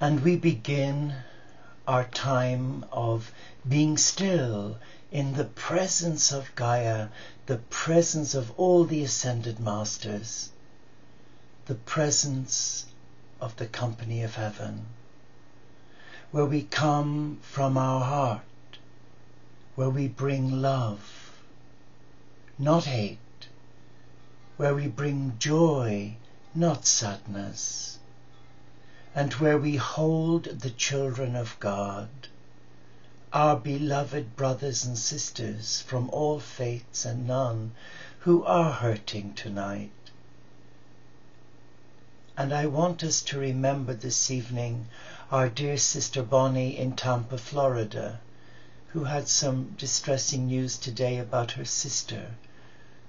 And we begin our time of being still in the presence of Gaia, the presence of all the Ascended Masters, the presence of the company of heaven, where we come from our heart, where we bring love, not hate, where we bring joy, not sadness, and where we hold the children of God, our beloved brothers and sisters from all faiths and none who are hurting tonight. And I want us to remember this evening our dear sister Bonnie in Tampa, Florida, who had some distressing news today about her sister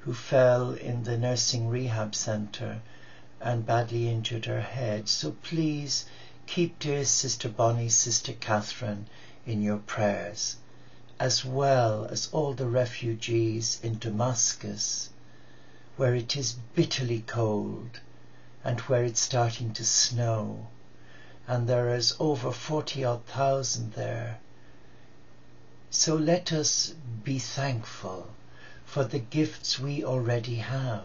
who fell in the nursing rehab center and badly injured her head. So please keep dear Sister Bonnie, Sister Catherine in your prayers, as well as all the refugees in Damascus, where it is bitterly cold and where it's starting to snow, and there is over 40,000 there. So let us be thankful for the gifts we already have.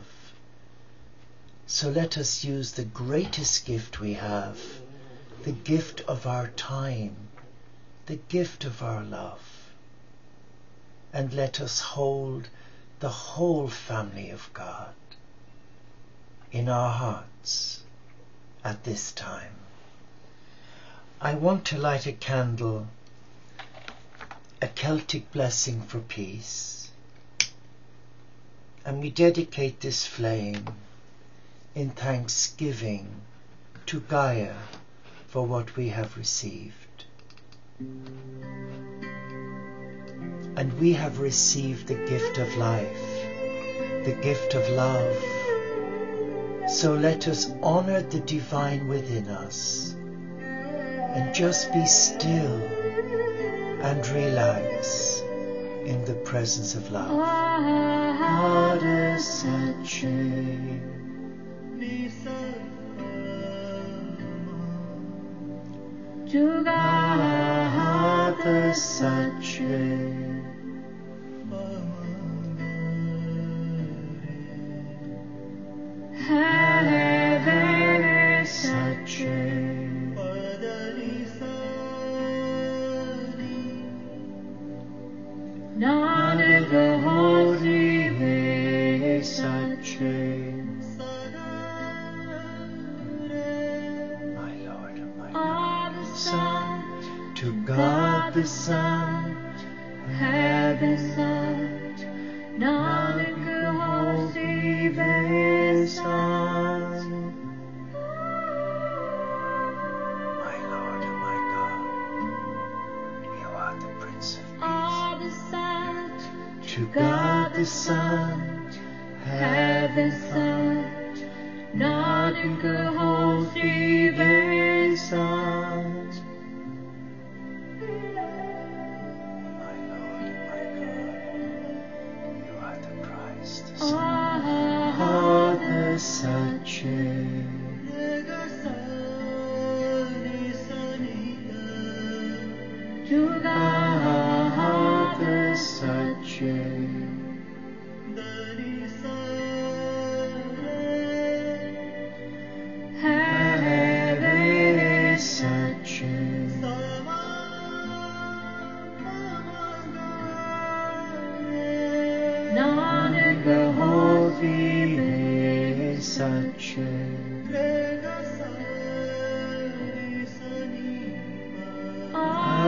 So let us use the greatest gift we have, the gift of our time, the gift of our love, and let us hold the whole family of God in our hearts at this time. I want to light a candle, a Celtic blessing for peace, and we dedicate this flame in thanksgiving to Gaia for what we have received. And we have received the gift of life, the gift of love. So let us honor the divine within us and just be still and relax in the presence of love. Jugada Sache Have Sache Nada Holy Sache. To God the Son, heaven sent, Nanak Hosi Vesan. My Lord and my God, you are the Prince of Peace. To God the Son, heaven sent, Nanak Hosi Vesan.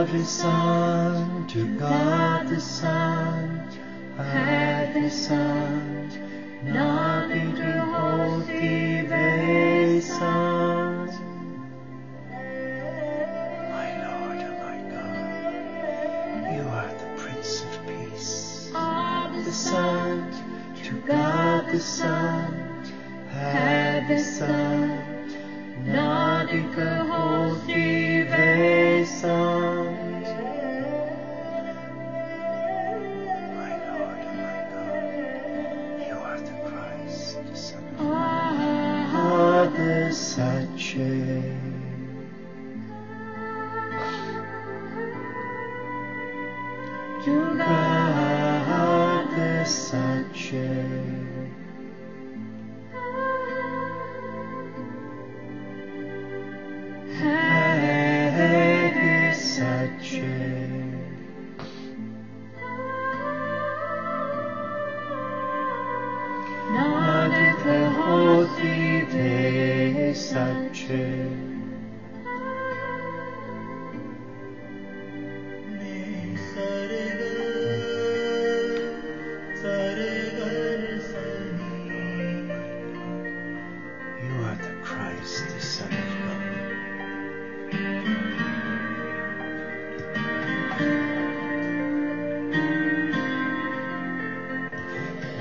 The Son, to God the Son, heaven sent, Nanak Hosi Vesan. My Lord and my God, you are the Prince of Peace. The Son, to God the Son, heaven sent, Nanak Hosi Vesan. Sache to God the Sache. You are the Christ, the Son of God.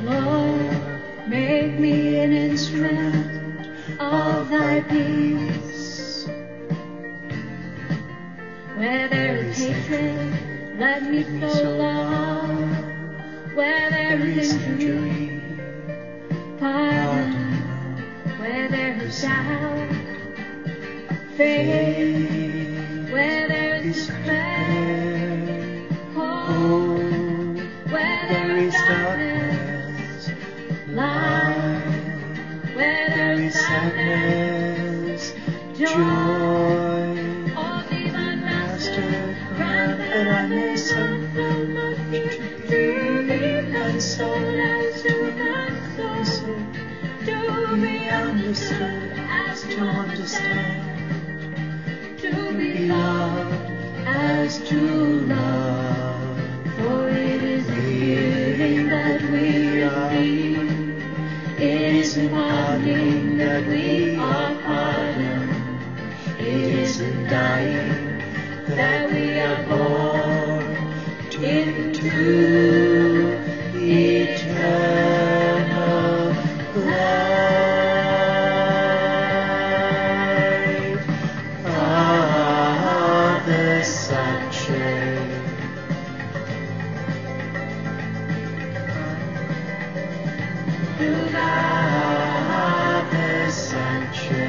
Lord, make me an instrument of thy peace. Where there is hatred, let me sow love. Where there is injury, pardon. Where there is doubt, faith. Where there is despair, hope. Where there is darkness, light. Where there is sadness, joy. Oh, divine Master, grant that I may suffer much to be consoled as to console, to be understood as to understand, to be loved as to love. For it is in hearing that we receive, it is in pardoning that we are pardoned, it is in dying that we are born into eternal life. Ah, the Sache. To God the Sache.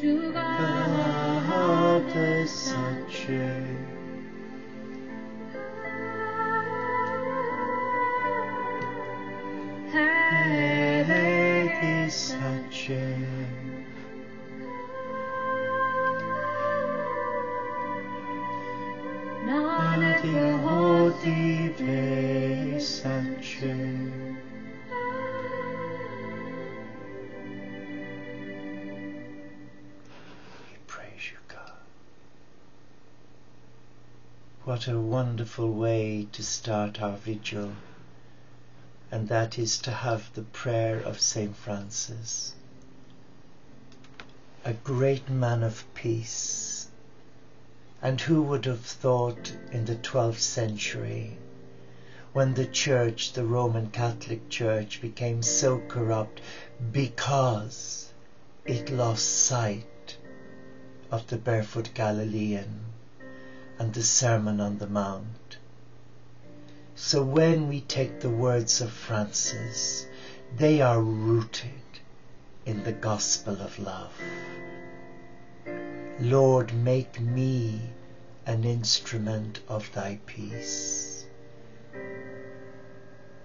To God the Sache. Hare Sache. Nanak hoti ve Sache. What a wonderful way to start our vigil, and that is to have the prayer of St. Francis, a great man of peace. And who would have thought in the 12th century, when the Church, the Roman Catholic Church, became so corrupt because it lost sight of the barefoot Galilean and the Sermon on the Mount. So when we take the words of Francis, they are rooted in the gospel of love. Lord, make me an instrument of thy peace.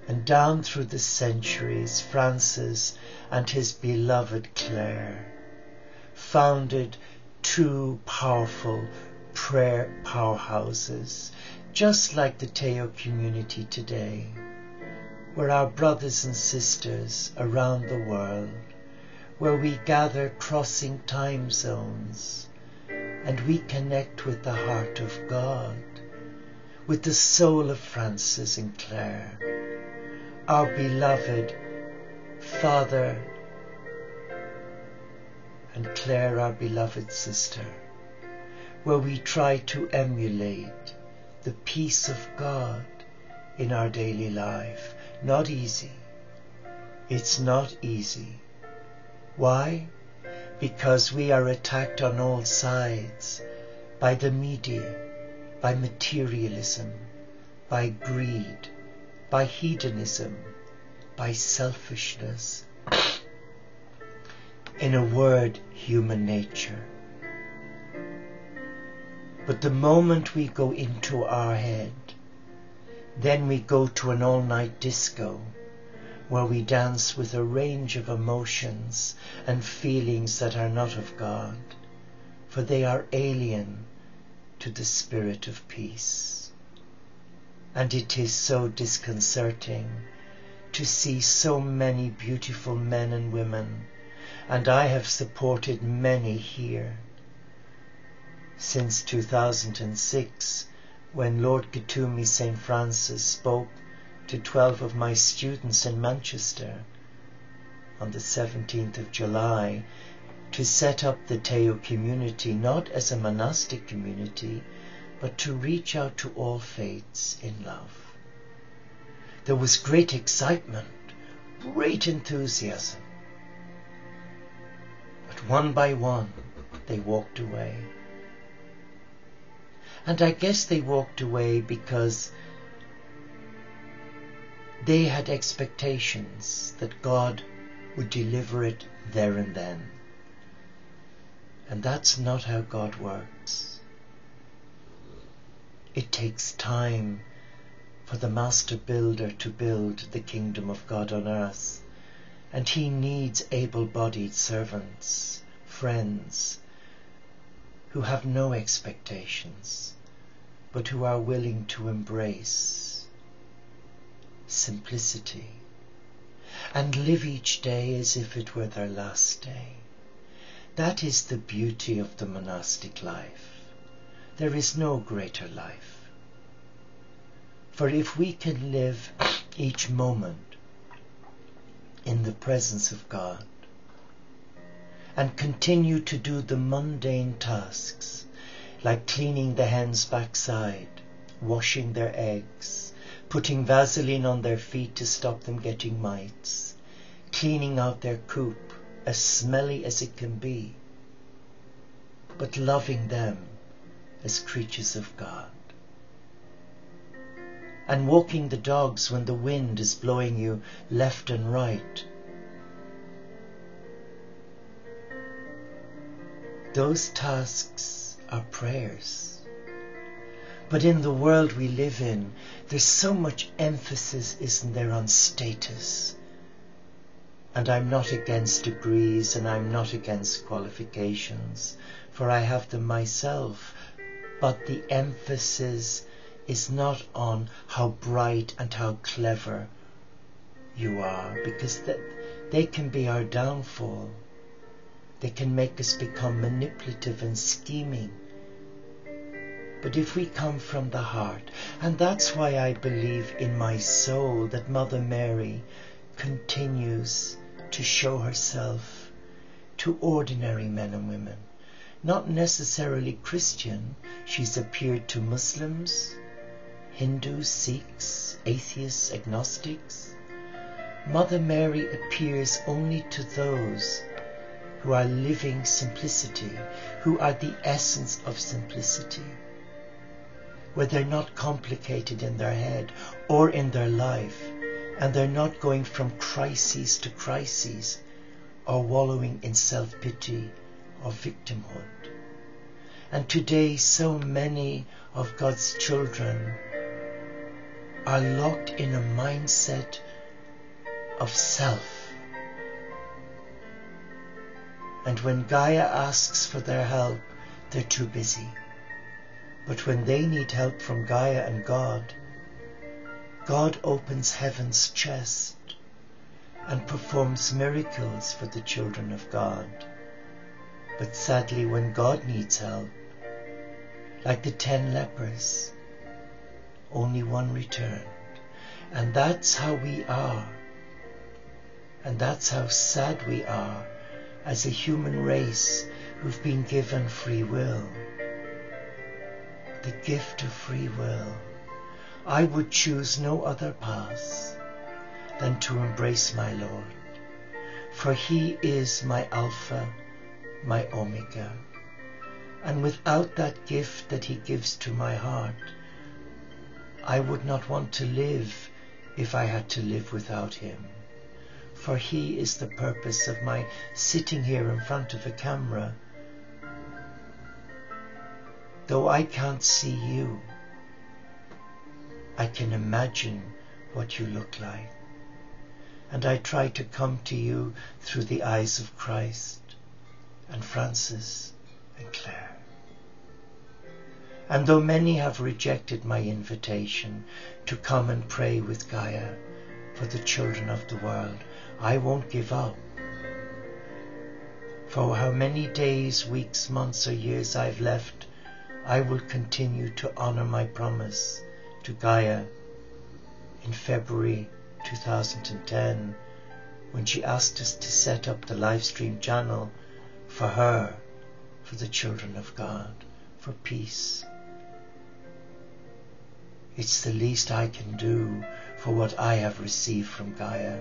And down through the centuries, Francis and his beloved Clare founded two powerful prayer powerhouses, just like the Teo community today, where our brothers and sisters around the world, where we gather crossing time zones, and we connect with the heart of God, with the soul of Francis and Clare, our beloved Father, and Clare, our beloved sister, where we try to emulate the peace of God in our daily life. Not easy. It's not easy. Why? Because we are attacked on all sides by the media, by materialism, by greed, by hedonism, by selfishness. In a word, human nature. But the moment we go into our head, then we go to an all-night disco where we dance with a range of emotions and feelings that are not of God, for they are alien to the spirit of peace. And it is so disconcerting to see so many beautiful men and women, and I have supported many here since 2006, when Lord Katoomey St. Francis spoke to 12 of my students in Manchester on the 17th of July to set up the Teo community, not as a monastic community, but to reach out to all faiths in love. There was great excitement, great enthusiasm. But one by one, they walked away. And I guess they walked away because they had expectations that God would deliver it there and then. And that's not how God works. It takes time for the master builder to build the kingdom of God on earth. And he needs able-bodied servants, friends, who have no expectations, but who are willing to embrace simplicity and live each day as if it were their last day. That is the beauty of the monastic life. There is no greater life. For if we can live each moment in the presence of God and continue to do the mundane tasks like cleaning the hen's backside, washing their eggs, putting Vaseline on their feet to stop them getting mites, cleaning out their coop, as smelly as it can be, but loving them as creatures of God, and walking the dogs when the wind is blowing you left and right. Those tasks are prayers. But in the world we live in, there's so much emphasis, isn't there, on status. And I'm not against degrees and I'm not against qualifications, for I have them myself. But the emphasis is not on how bright and how clever you are, because they can be our downfall. They can make us become manipulative and scheming. But if we come from the heart, and that's why I believe in my soul that Mother Mary continues to show herself to ordinary men and women, not necessarily Christian. She's appeared to Muslims, Hindus, Sikhs, atheists, agnostics. Mother Mary appears only to those who are living simplicity, who are the essence of simplicity, where they're not complicated in their head or in their life, and they're not going from crises to crises or wallowing in self-pity or victimhood. And today so many of God's children are locked in a mindset of self. And when Gaia asks for their help, they're too busy. But when they need help from Gaia and God, God opens heaven's chest and performs miracles for the children of God. But sadly, when God needs help, like the 10 lepers, only one returned. And that's how we are. And that's how sad we are as a human race who've been given free will. The gift of free will. I would choose no other path than to embrace my Lord, for He is my Alpha, my Omega. And without that gift that He gives to my heart, I would not want to live if I had to live without Him. For He is the purpose of my sitting here in front of a camera. Though I can't see you, I can imagine what you look like. And I try to come to you through the eyes of Christ and Francis and Claire. And though many have rejected my invitation to come and pray with Gaia for the children of the world, I won't give up. For how many days, weeks, months or years I've left, I will continue to honor my promise to Gaia in February 2010, when she asked us to set up the live stream channel for her, for the children of God, for peace. It's the least I can do for what I have received from Gaia,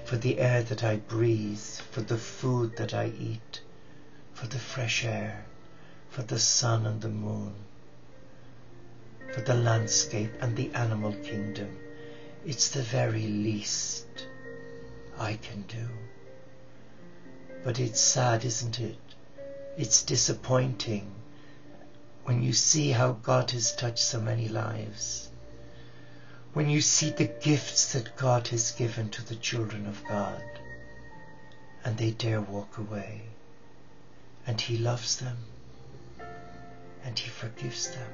for the air that I breathe, for the food that I eat, for the fresh air, for the sun and the moon, for the landscape and the animal kingdom. It's the very least I can do. But it's sad, isn't it? It's disappointing when you see how God has touched so many lives. When you see the gifts that God has given to the children of God, and they dare walk away, and He loves them, and He forgives them.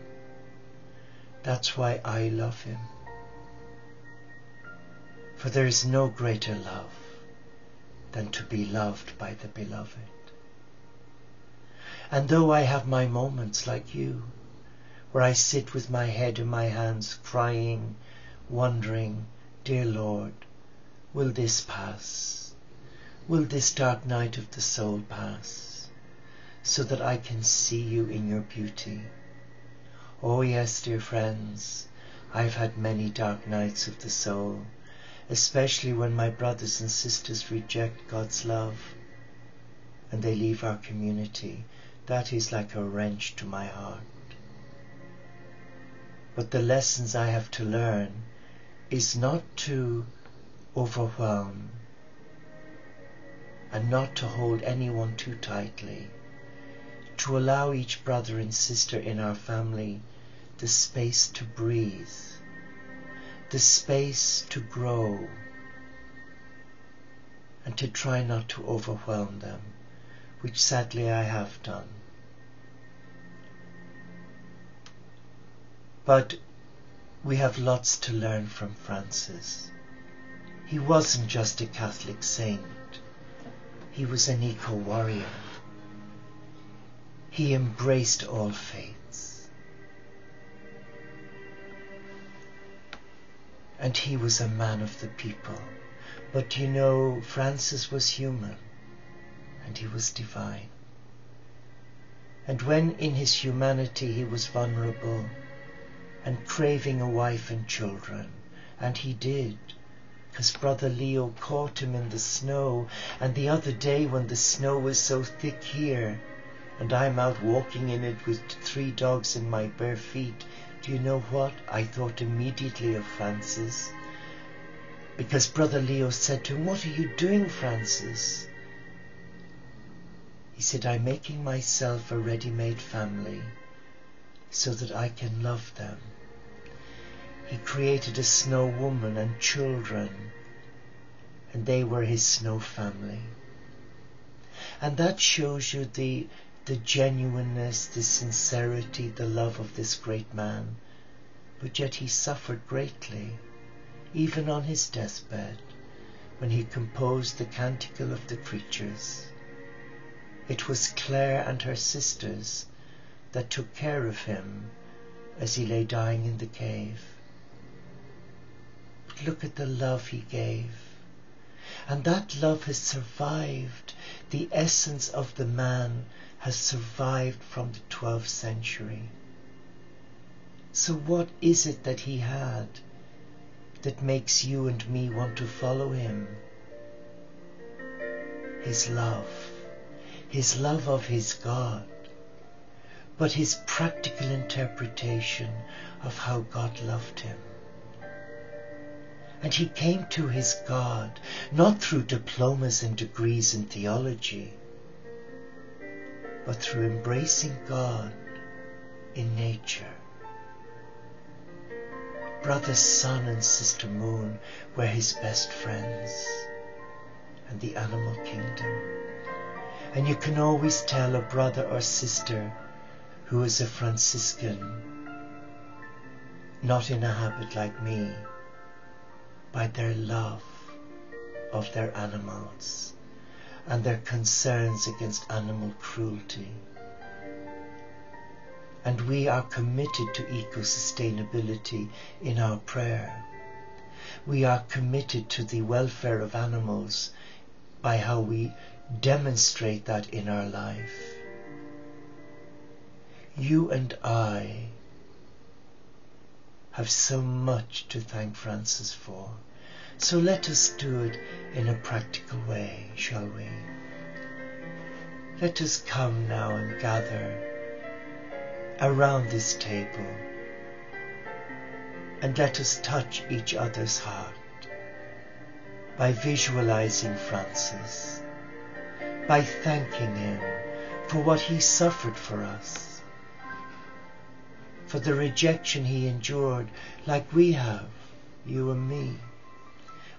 That's why I love Him. For there is no greater love than to be loved by the beloved. And though I have my moments like you, where I sit with my head in my hands crying, wondering, dear Lord, will this pass? Will this dark night of the soul pass, so that I can see you in your beauty? Oh yes, dear friends, I've had many dark nights of the soul, especially when my brothers and sisters reject God's love and they leave our community. That is like a wrench to my heart. But the lessons I have to learn is not to overwhelm and not to hold anyone too tightly, to allow each brother and sister in our family the space to breathe, the space to grow, and to try not to overwhelm them, which sadly I have done. But we have lots to learn from Francis. He wasn't just a Catholic saint. He was an eco-warrior. He embraced all faiths. And he was a man of the people. But you know, Francis was human and he was divine. And when in his humanity he was vulnerable and craving a wife and children, and he did, because Brother Leo caught him in the snow, and the other day when the snow was so thick here, and I'm out walking in it with 3 dogs in my bare feet, do you know what? I thought immediately of Francis, because Brother Leo said to him, "What are you doing, Francis?" He said, "I'm making myself a ready-made family so that I can love them." He created a snow woman and children, and they were his snow family. And that shows you the genuineness, the sincerity, the love of this great man. But yet he suffered greatly, even on his deathbed, when he composed the Canticle of the Creatures. It was Claire and her sisters that took care of him as he lay dying in the cave. But look at the love he gave. And that love has survived. The essence of the man has survived from the 12th century. So what is it that he had that makes you and me want to follow him? His love of his God, but his practical interpretation of how God loved him. And he came to his God not through diplomas and degrees in theology, but through embracing God in nature. Brother Sun and Sister Moon were his best friends, and the animal kingdom. And you can always tell a brother or sister who is a Franciscan, not in a habit like me, by their love of their animals and their concerns against animal cruelty. And we are committed to eco-sustainability in our prayer. We are committed to the welfare of animals by how we demonstrate that in our life. You and I have so much to thank Francis for. So let us do it in a practical way, shall we? Let us come now and gather around this table, and let us touch each other's heart by visualizing Francis, by thanking him for what he suffered for us, for the rejection he endured like we have, you and me,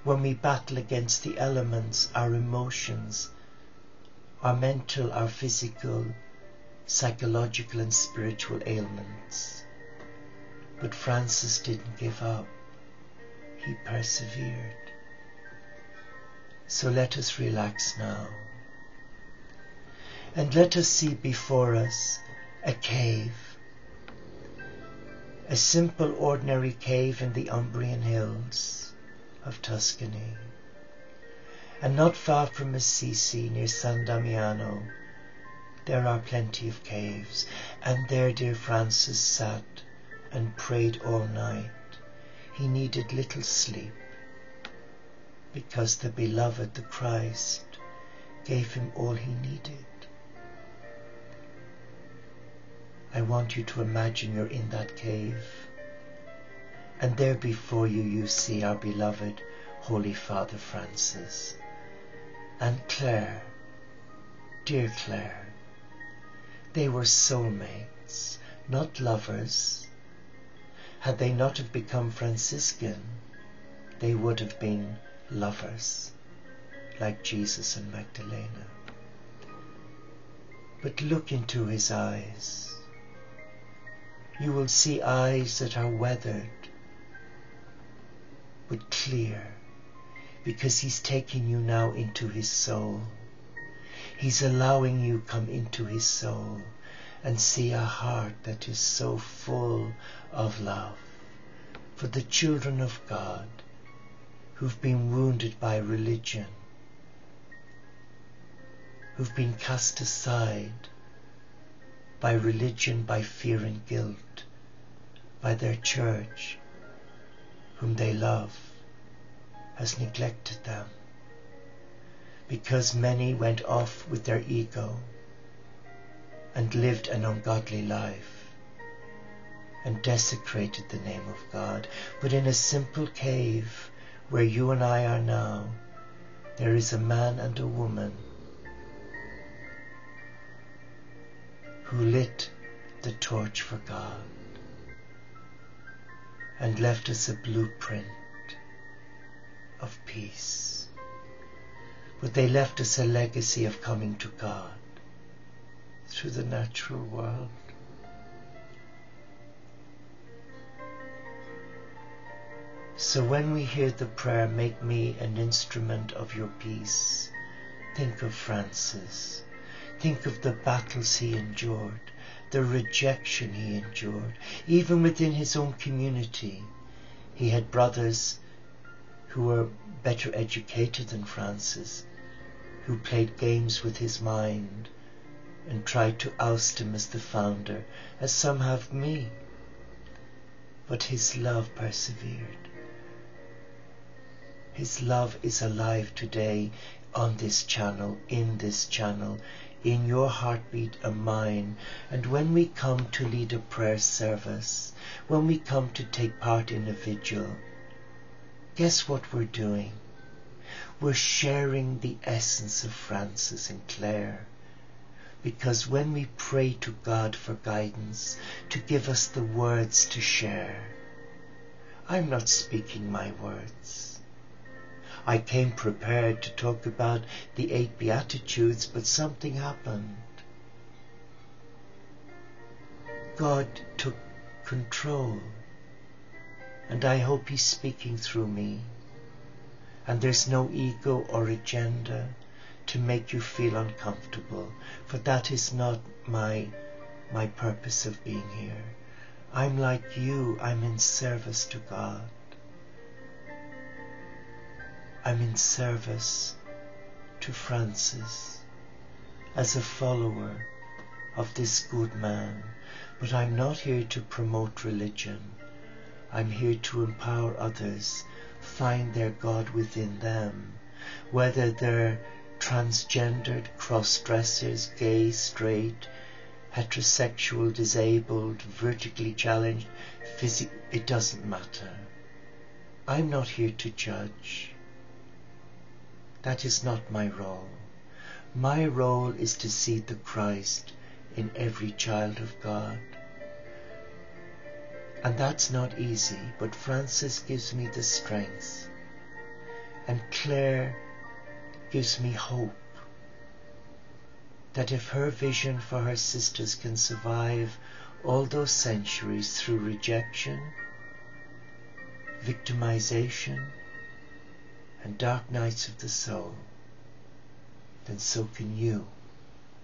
when we battle against the elements, our emotions, our mental, our physical, psychological and spiritual ailments. But Francis didn't give up. He persevered. So let us relax now. And let us see before us a cave. A simple ordinary cave in the Umbrian hills of Tuscany. And not far from Assisi, near San Damiano, there are plenty of caves. And there dear Francis sat and prayed all night. He needed little sleep, because the beloved, the Christ, gave him all he needed. I want you to imagine you're in that cave, and there before you, you see our beloved Holy Father Francis and Claire, dear Claire. They were soulmates, not lovers. Had they not have become Franciscan, they would have been lovers, like Jesus and Magdalena. But look into his eyes. You will see eyes that are weathered, but clear, because he's taking you now into his soul. He's allowing you come into his soul and see a heart that is so full of love for the children of God who've been wounded by religion, who've been cast aside by religion, by fear and guilt, by their church, whom they love, has neglected them, because many went off with their ego and lived an ungodly life and desecrated the name of God. But in a simple cave where you and I are now, there is a man and a woman who lit the torch for God. and left us a blueprint of peace. But they left us a legacy of coming to God through the natural world. So when we hear the prayer, make me an instrument of your peace, think of Francis. Think of the battles he endured, the rejection he endured. Even within his own community, he had brothers who were better educated than Francis, who played games with his mind and tried to oust him as the founder, as some have me. But his love persevered. His love is alive today on this channel, in your heartbeat and mine. And when we come to lead a prayer service, when we come to take part in a vigil, guess what we're doing? We're sharing the essence of Francis and Clare. Because when we pray to God for guidance, to give us the words to share, I'm not speaking my words. I came prepared to talk about the 8 Beatitudes, but something happened. God took control, and I hope He's speaking through me. And there's no ego or agenda to make you feel uncomfortable, for that is not my purpose of being here. I'm like you, I'm in service to God. I'm in service to Francis as a follower of this good man. But I'm not here to promote religion. I'm here to empower others, find their God within them, whether they're transgendered, cross-dressers, gay, straight, heterosexual, disabled, vertically challenged, it doesn't matter. I'm not here to judge. That is not my role. My role is to see the Christ in every child of God. And that's not easy, but Francis gives me the strength. And Claire gives me hope that if her vision for her sisters can survive all those centuries through rejection, victimization, and dark nights of the soul, then so can you,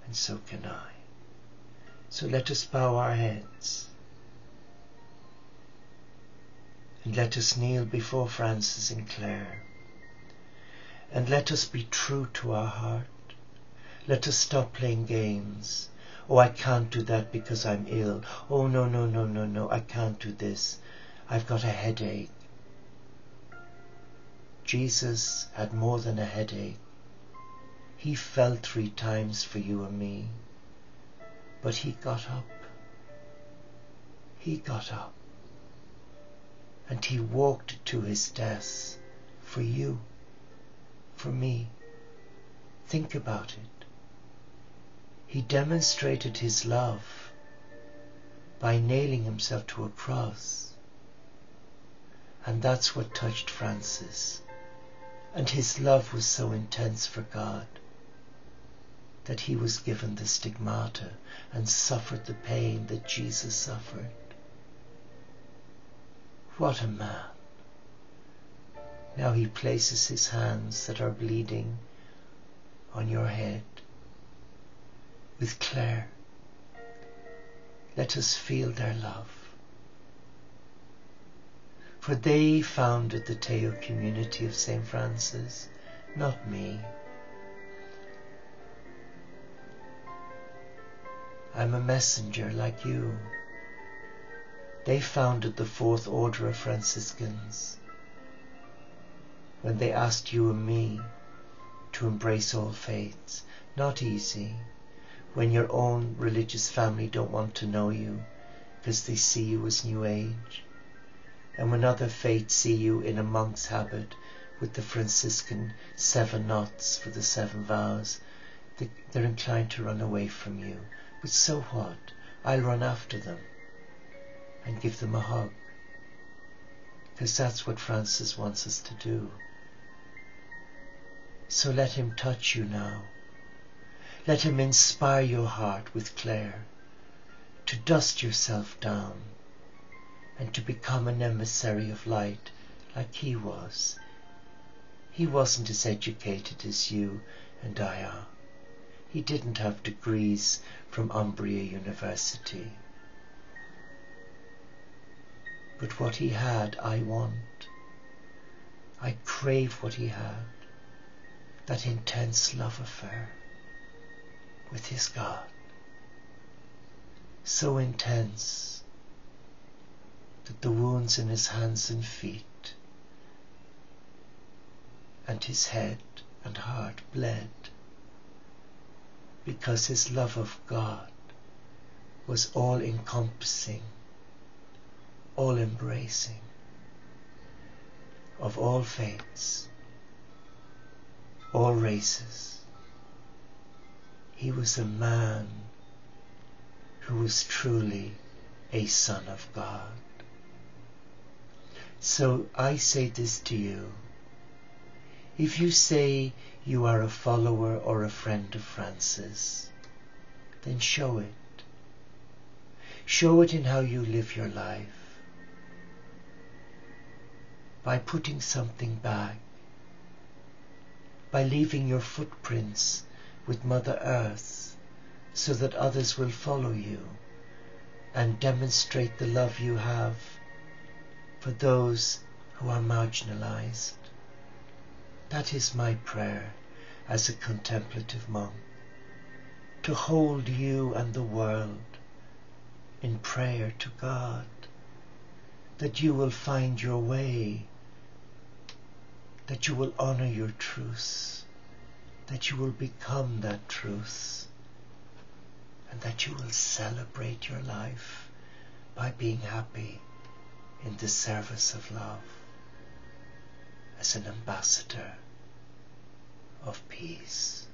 and so can I. So let us bow our heads, and let us kneel before Francis and Clare, and let us be true to our heart. Let us stop playing games. Oh, I can't do that because I'm ill. Oh, no, I can't do this. I've got a headache. Jesus had more than a headache. He fell 3 times for you and me. But he got up. He got up. And he walked to his death for you, for me. Think about it. He demonstrated his love by nailing himself to a cross. And that's what touched Francis. And his love was so intense for God that he was given the stigmata and suffered the pain that Jesus suffered. What a man. Now he places his hands that are bleeding on your head. With Claire, let us feel their love. For they founded the Teo community of St. Francis, not me. I'm a messenger like you. They founded the 4th Order of Franciscans when they asked you and me to embrace all faiths. Not easy when your own religious family don't want to know you because they see you as New Age. And when other faiths see you in a monk's habit with the Franciscan 7 knots for the 7 vows, they're inclined to run away from you. But so what? I'll run after them and give them a hug because that's what Francis wants us to do. So let him touch you now. Let him inspire your heart with Claire to dust yourself down and to become an emissary of light like he was. He wasn't as educated as you and I are. He didn't have degrees from Umbria University. But what he had, I want. I crave what he had, that intense love affair with his God. So intense that the wounds in his hands and feet and his head and heart bled, because his love of God was all-encompassing, all-embracing, of all faiths, all races. He was a man who was truly a son of God. So I say this to you. If you say you are a follower or a friend of Francis, then show it. Show it in how you live your life. By putting something back. By leaving your footprints with Mother Earth so that others will follow you and demonstrate the love you have for those who are marginalized. That is my prayer as a contemplative monk, to hold you and the world in prayer to God, that you will find your way, that you will honor your truths, that you will become that truth, and that you will celebrate your life by being happy in the service of love as an ambassador of peace.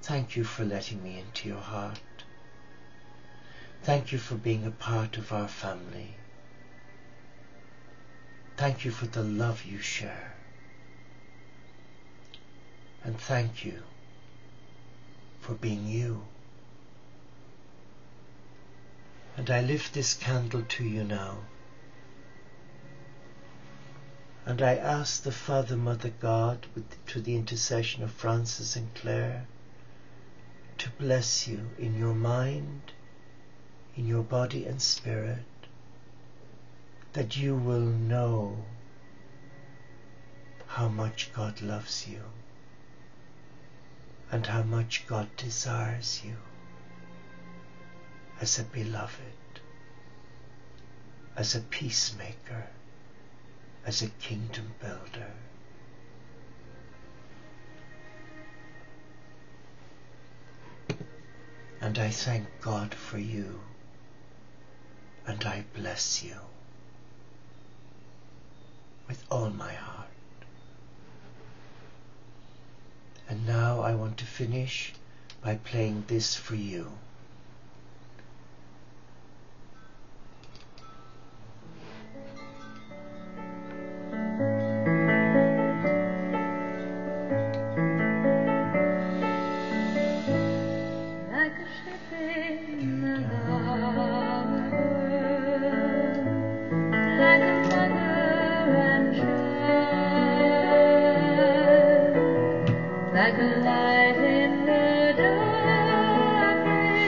Thank you for letting me into your heart. Thank you for being a part of our family. Thank you for the love you share. And thank you for being you. And I lift this candle to you now. And I ask the Father, Mother God, through the intercession of Francis and Claire, to bless you in your mind, in your body and spirit, that you will know how much God loves you and how much God desires you as a beloved, as a peacemaker, as a kingdom builder. And I thank God for you, and I bless you with all my heart. And now I want to finish by playing this for you. Like a light in the darkness.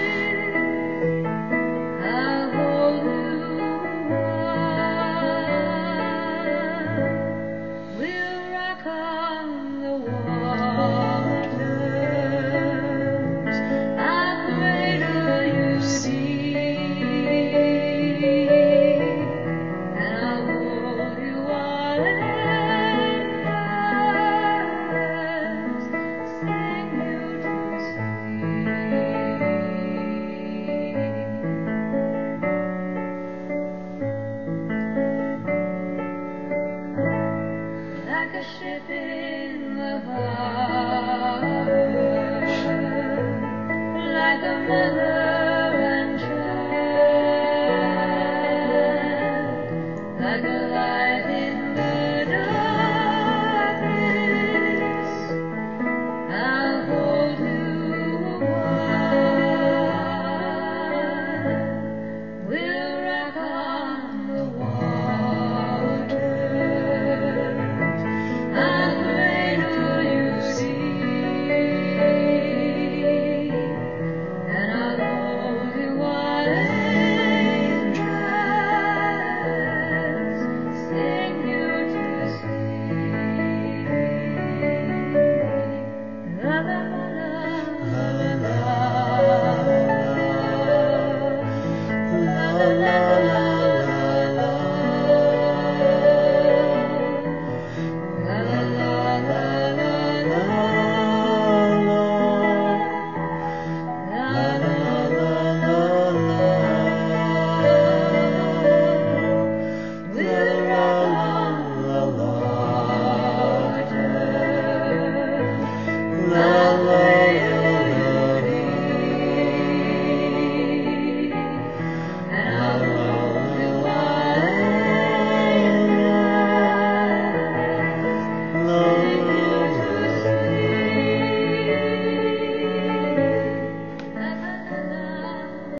alive.